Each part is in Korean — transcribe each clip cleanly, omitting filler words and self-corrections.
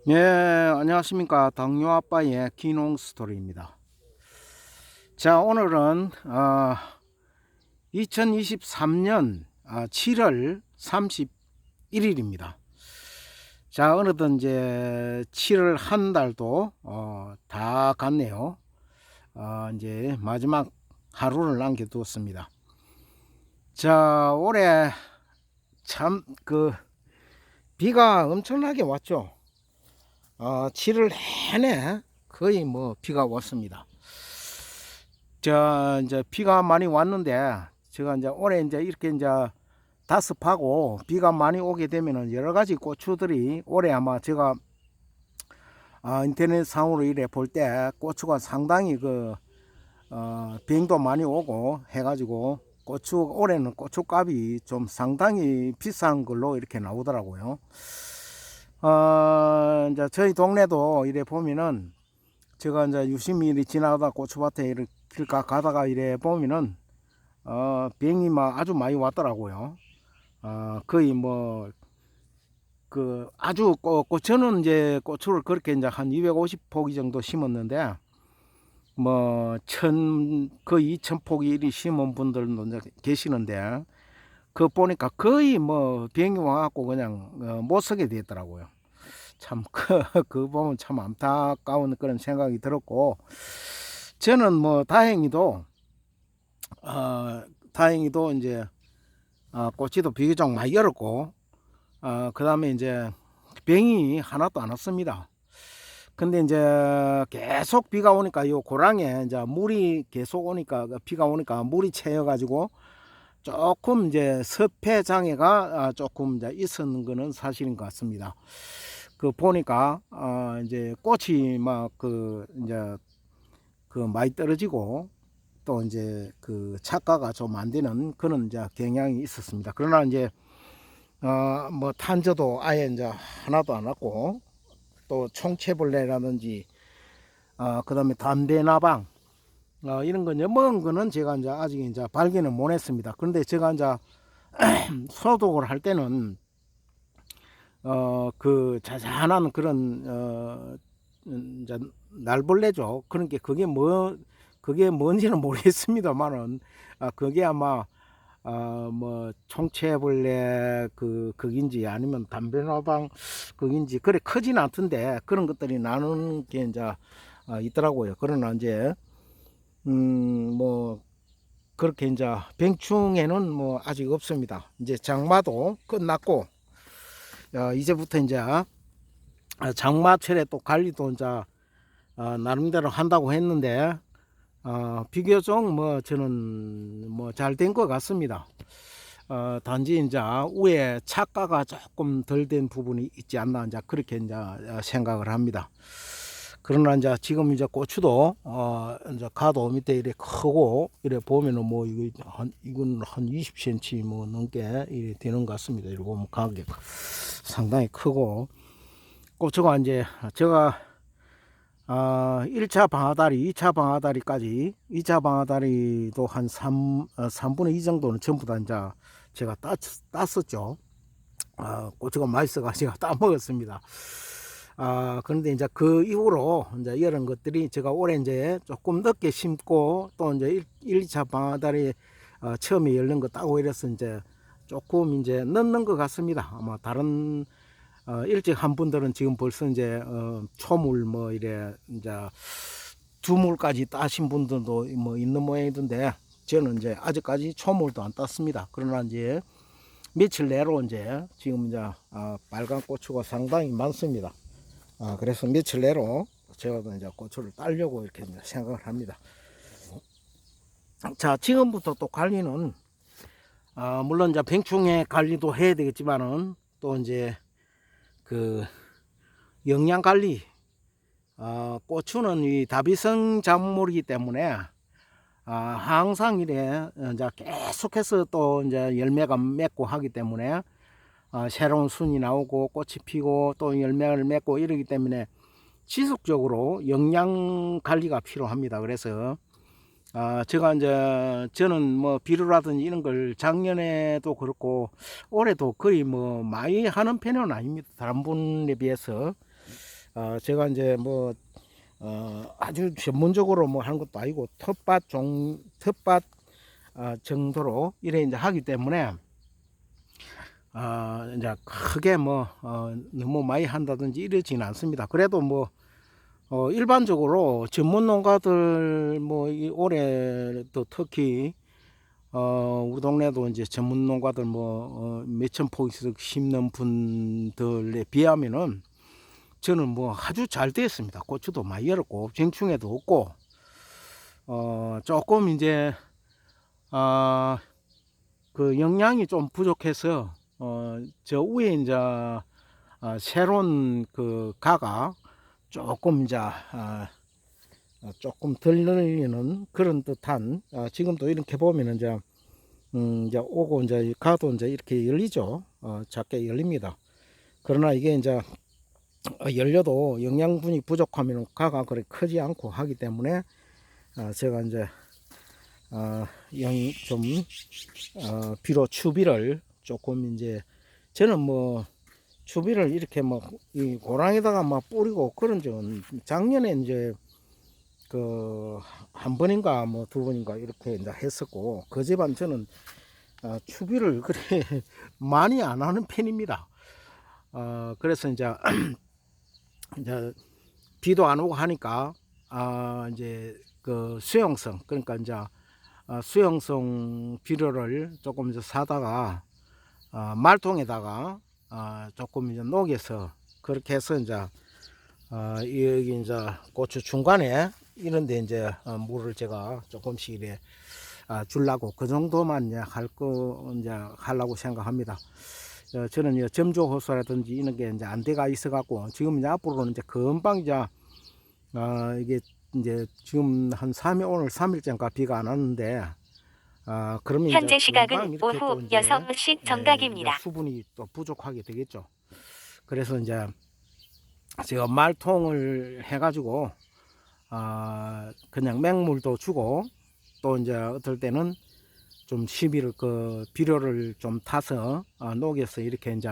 네, 안녕하십니까. 당뇨 아빠의 기농 스토리입니다. 자, 오늘은 2023년 7월 31일입니다. 자, 어느덧 이제 7월 한 달도 다 갔네요. 이제 마지막 하루를 남겨두었습니다. 자, 올해 참 비가 엄청나게 왔죠. 7월 내내 거의 뭐 비가 왔습니다. 이제 비가 많이 왔는데, 제가 이제 올해 이제 이렇게 이제 다습하고 비가 많이 오게 되면은 여러 가지 고추들이 올해 아마 제가 인터넷 상으로 이래 볼 때 고추가 상당히 병도 많이 오고 해가지고 올해는 고추값이 좀 상당히 비싼 걸로 이렇게 나오더라고요. 이제 저희 동네도 이래 보면은 제가 이제 유심히 이렇게 지나가다 고추밭에 이렇게 길 가다가 이래 보면은 병이 막 아주 많이 왔더라고요. 거의 뭐 아주 저는 이제 고추를 그렇게 이제 한 250포기 정도 심었는데 뭐 거의 2000포기 이리 심은 분들도 이제 계시는데 보니까 거의 뭐 병이 와갖고 그냥 못 쓰게 되더라고요. 참, 보면 참 안타까운 그런 생각이 들었고, 저는 뭐 다행히도 이제, 꼬치도 비교적 많이 열었고, 그 다음에 이제 병이 하나도 안 왔습니다. 근데 이제 계속 비가 오니까 요 고랑에 이제 물이 계속 오니까, 비가 오니까 물이 채여가지고, 조금 이제 섭해 장애가 조금 이제 있었는 거는 사실인 것 같습니다. 보니까 이제 꽃이 막 이제 많이 떨어지고 또 이제 착과가 좀 안 되는 그런 이제 경향이 있었습니다. 그러나 이제 뭐 탄저도 아예 이제 하나도 안 왔고 또 총체벌레라든지 그다음에 담배나방 이런 거 먹은 거는 제가 이제 아직 이제 발견을 못 했습니다. 그런데 제가 이제 소독을 할 때는 자잘한 그런 이제 날벌레죠. 그러니까 그게 뭔지는 모르겠습니다만은 그게 아마 뭐 총체벌레 극인지 아니면 담배나방 극인지 그래 크진 않던데 그런 것들이 나는 게 이제 있더라고요. 그러나 이제 뭐 그렇게 이제 병충해는 뭐 아직 없습니다. 이제 장마도 끝났고 이제부터 이제 장마철에 또 관리도 이제 나름대로 한다고 했는데 비교적 뭐 저는 뭐 잘 된 것 같습니다. 단지 이제 위에 착과가 조금 덜 된 부분이 있지 않나 이제 그렇게 이제 생각을 합니다. 그러나 이제 지금 이제 고추도 이제 가도 밑에 이래 크고 이래 보면은 뭐 이건 한 20cm 뭐 넘게 이래 되는 것 같습니다. 이렇게 보면 가격 상당히 크고 고추가 이제 제가 1차 방아다리, 2차 방아다리까지 2차 방아다리도 한 3분의 2 정도는 전부 다 이제 제가 땄었죠. 고추가 맛있어가지고 따먹었습니다. 그런데 이제 그 이후로 이제 이런 것들이 제가 올해 이제 조금 늦게 심고 또 이제 1, 2차 방아다리 처음에 열린 거 따고 이래서 이제 조금 이제 늦는 것 같습니다. 아마 다른 일찍 한 분들은 지금 벌써 이제 초물 뭐 이래 이제 두물까지 따신 분들도 뭐 있는 모양이던데 저는 이제 아직까지 초물도 안 땄습니다. 그러나 이제 며칠 내로 이제 지금 이제 빨간 고추가 상당히 많습니다. 그래서 며칠 내로 제가 이제 고추를 따려고 이렇게 이제 생각을 합니다. 자, 지금부터 또 관리는 물론 이제 병충해 관리도 해야 되겠지만은 또 이제 영양 관리, 고추는 이 다비성 작물이기 때문에 항상 이래 이제 계속해서 또 이제 열매가 맺고 하기 때문에 새로운 순이 나오고 꽃이 피고 또 열매를 맺고 이러기 때문에 지속적으로 영양 관리가 필요합니다. 그래서 제가 이제 저는 뭐 비료라든지 이런 걸 작년에도 그렇고 올해도 거의 뭐 많이 하는 편은 아닙니다. 다른 분에 비해서 제가 이제 뭐 아주 전문적으로 뭐 하는 것도 아니고 텃밭 정도로 이래 이제 하기 때문에 이제 크게 뭐 너무 많이 한다든지 이러지는 않습니다. 그래도 뭐 일반적으로 전문 농가들 뭐 올해도 특히 우리 동네도 이제 전문 농가들 뭐 몇천 포기씩 심는 분들에 비하면은 저는 뭐 아주 잘 됐습니다. 고추도 많이 열었고 병충해도 없고 조금 이제 그 영양이 좀 부족해서 저 위에 이제 새로운 그 가가 조금 이제 조금 덜 늘리는 그런 듯한 지금도 이렇게 보면은 이제 오고 이제 가도 이제 이렇게 열리죠. 작게 열립니다. 그러나 이게 이제 열려도 영양분이 부족하면 가가 그렇게 크지 않고 하기 때문에 제가 이제 좀 비료 추비를 조금 이제 저는 뭐 추비를 이렇게 뭐 이 고랑에다가 막 뿌리고 그런 적은 작년에 이제 그 한 번인가 뭐 두 번인가 이렇게 이제 했었고 그 집안 저는 추비를 그래 많이 안 하는 편입니다. 그래서 이제 이제 비도 안 오고 하니까 이제 그 수용성 그러니까 이제 수용성 비료를 조금 이제 사다가 말통에다가 조금 이제 녹여서 그렇게 해서 이제 여기 이제 고추 중간에 이런데 이제 물을 제가 조금씩 이래 주려고 그 정도만 이제 이제 하려고 생각합니다. 저는 이제 점조 호수라든지 이런 게 이제 안 돼가 있어 갖고 지금 이제 앞으로는 이제 금방 이제 이게 이제 지금 한 3일 오늘 3일째인가 비가 안 왔는데 그러면 현재 이제 시각은 오후 6시 정각입니다. 이제 수분이 또 부족하게 되겠죠. 그래서 이제 제가 말통을 해가지고 그냥 맹물도 주고 또 이제 어떨 때는 좀 시비를 그 비료를 좀 타서 녹여서 이렇게 이제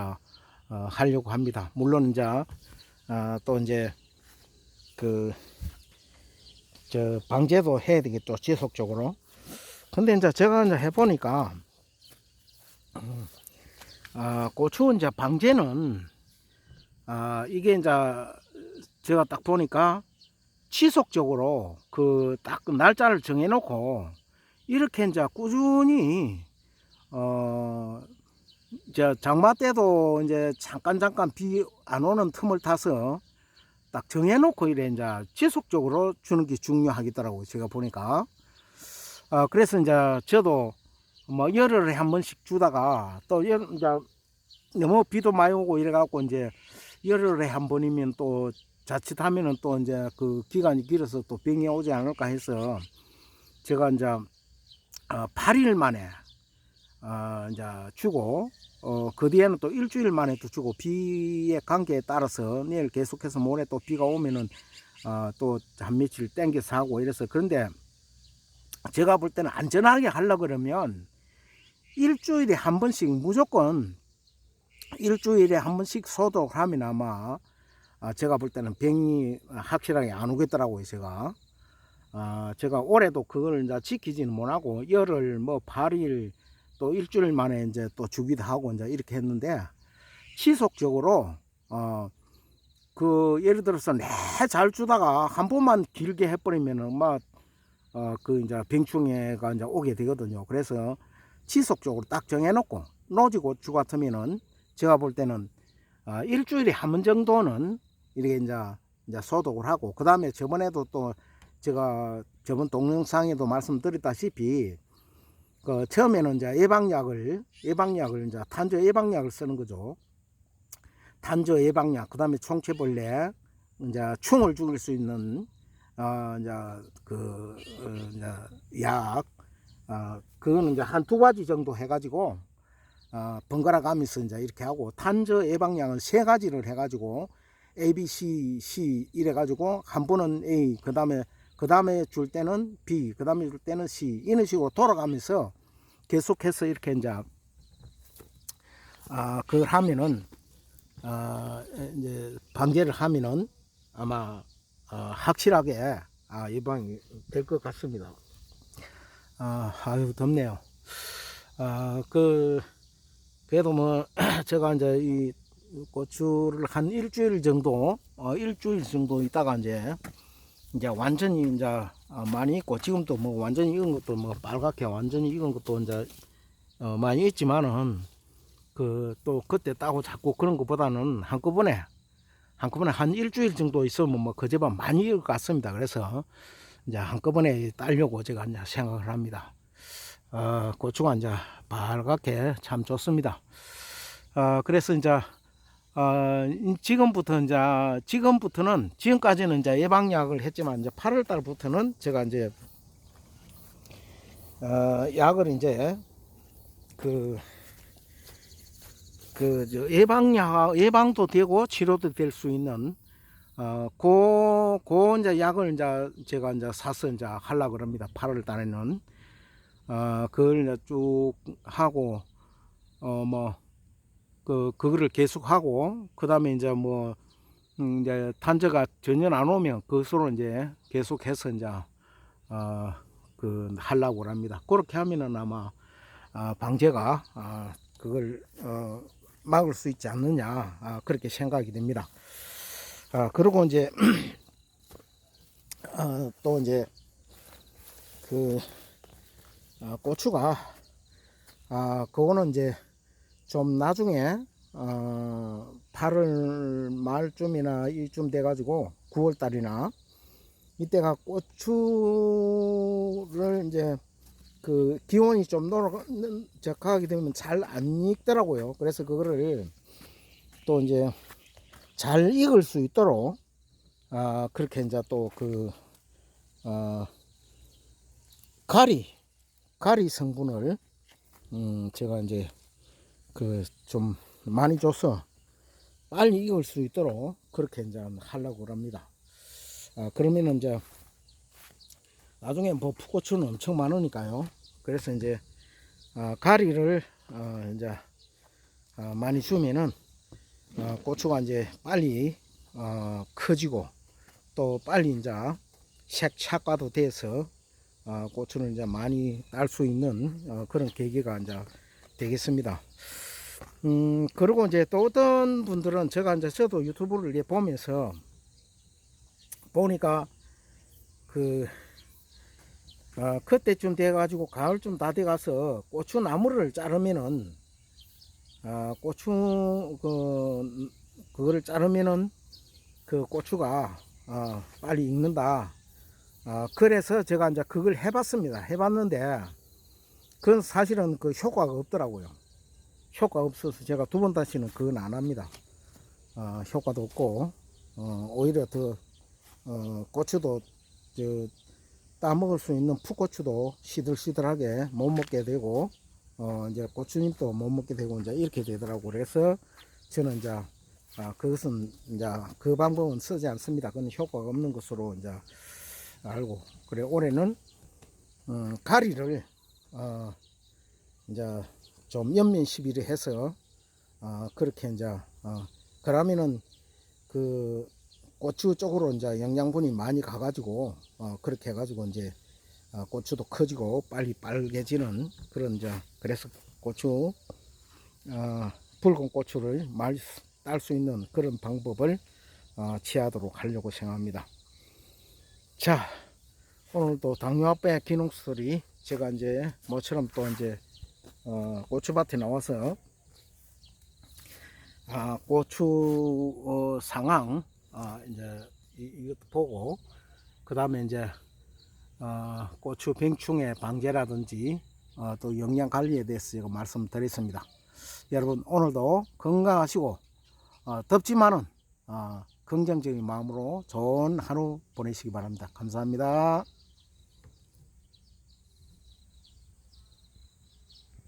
하려고 합니다. 물론 이제 또 이제 그 저 방제도 해야 되겠죠, 지속적으로. 근데 이제 제가 이제 해보니까 고추 이제 방제는 이게 이제 제가 딱 보니까 지속적으로 그 딱 날짜를 정해놓고 이렇게 이제 꾸준히 이제 장마 때도 이제 잠깐 비 안 오는 틈을 타서 딱 정해놓고 이래 이제 지속적으로 주는 게 중요하겠더라고요. 제가 보니까. 그래서 이제 저도 뭐 열흘에 한 번씩 주다가 또 이제 너무 비도 많이 오고 이래갖고 이제 열흘에 한 번이면 또 자칫하면은 또 이제 그 기간이 길어서 또 병이 오지 않을까 해서 제가 이제 8일 만에 이제 주고 그 뒤에는 또 일주일 만에 또 주고 비의 관계에 따라서 내일 계속해서 모레 또 비가 오면은 또 한 며칠 땡겨서 하고 이래서 그런데 제가 볼 때는 안전하게 하려 그러면 일주일에 한 번씩 무조건 일주일에 한 번씩 소독하면 아마 제가 볼 때는 병이 확실하게 안 오겠더라고요. 제가 올해도 그걸 이제 지키지는 못하고 열흘 뭐 8일 또 일주일 만에 이제 또 주기도 하고 이제 이렇게 했는데 지속적으로 그 예를 들어서 내 잘 주다가 한 번만 길게 해버리면은 막 그 이제 병충해가 이제 오게 되거든요. 그래서 지속적으로 딱 정해놓고 노지고추 같으면은 제가 볼 때는 일주일에 한 번 정도는 이렇게 이제 소독을 하고 그 다음에 저번에도 또 제가 저번 동영상에도 말씀드렸다시피 그 처음에는 이제 예방약을 이제 탄저 예방약을 쓰는 거죠. 탄저 예방약, 그 다음에 총체벌레, 이제 충을 죽일 수 있는 이제 이제 약, 그거는 이제 한 2가지 정도 해가지고 번갈아 가면서 이제 이렇게 하고 탄저 예방약은 3가지를 해가지고 A, B, C 이래가지고 한 번은 A, 그 다음에 줄 때는 B, 그 다음에 줄 때는 C 이런 식으로 돌아가면서 계속해서 이렇게 이제 그걸 하면은 이제 방제를 하면은 아마 확실하게 예방이 될 것 같습니다. 아유 덥네요. 그래도 뭐 제가 이제 이 고추를 한 일주일 정도 있다가 이제 완전히 이제 많이 있고, 지금도 뭐 완전히 익은 것도 뭐 빨갛게 완전히 익은 것도 이제 많이 있지만은 또 그때 따고 자꾸 그런 것보다는 한꺼번에 한 일주일 정도 있으면 뭐 그제만 많이 익을 것 같습니다. 그래서 이제 한꺼번에 따려고 제가 이제 생각을 합니다. 고추가 이제 빨갛게 참 좋습니다. 그래서 이제 지금부터는 지금까지는 이제 예방약을 했지만 이제 8월 달부터는 제가 이제 약을 이제 예방도 되고 치료도 될 수 있는 이제 약을 이제 제가 이제 사서 이제 하려고 합니다. 8월 달에는 그걸 이제 쭉 하고 그거를 계속 하고, 그 다음에 이제 이제 단저가 전혀 안 오면 그것으로 이제 계속해서 이제 하려고 합니다. 그렇게 하면은 아마 방제가 그걸 막을 수 있지 않느냐, 그렇게 생각이 됩니다. 그리고 이제 또 이제 고추가 그거는 이제 좀 나중에 8월 말쯤이나 이쯤 돼 가지고 9월 달이나 이때가 고추를 이제 기온이 좀 적하게 되면 잘 안 익더라고요. 그래서 그거를 또 이제 잘 익을 수 있도록 그렇게 이제 또 가리 성분을 제가 이제 좀 많이 줘서 빨리 익을 수 있도록 그렇게 이제 하려고 합니다. 그러면은 이제 나중에 뭐 풋고추는 엄청 많으니까요. 그래서 이제 가리를 이제 많이 주면은 고추가 이제 빨리 커지고, 또 빨리 이제 색화도 돼서 고추를 이제 많이 딸 수 있는 그런 계기가 이제 되겠습니다. 그리고 이제 또 어떤 분들은 저도 유튜브를 이렇게 보면서 보니까 그때쯤 돼 가지고 가을쯤 다 돼 가서 고추 나무를 자르면은 그거를 자르면은 고추가 빨리 익는다. 그래서 제가 이제 그걸 해봤습니다. 해봤는데 그건 사실은 효과가 없더라고요. 효과 없어서 제가 두 번 다시는 그건 안 합니다. 효과도 없고, 오히려 더 고추도 따먹을 수 있는 풋고추도 시들시들하게 못 먹게 되고, 이제 고추잎도 못 먹게 되고, 이제 이렇게 되더라고. 그래서 저는 이제 그것은 이제 그 방법은 쓰지 않습니다. 그건 효과가 없는 것으로 이제 알고, 그래 올해는 가리를 이제 좀 연면 시비를 해서 그렇게 이제 그러면은 고추 쪽으로 이제 영양분이 많이 가가지고 그렇게 해가지고 이제 고추도 커지고 빨리 빨개지는 그런 이제, 그래서 붉은 고추를 많이 딸 수 있는 그런 방법을 취하도록 하려고 생각합니다. 자, 오늘도 당뇨합병 기능수들이 제가 이제 모처럼 또 이제 고추밭에 나와서 고추 상황 이제 이것도 보고, 그 다음에 이제 고추 병충해 방제라든지 또 영양 관리에 대해서 제가 말씀드렸습니다. 여러분 오늘도 건강하시고 덥지만은 긍정적인 마음으로 좋은 하루 보내시기 바랍니다. 감사합니다.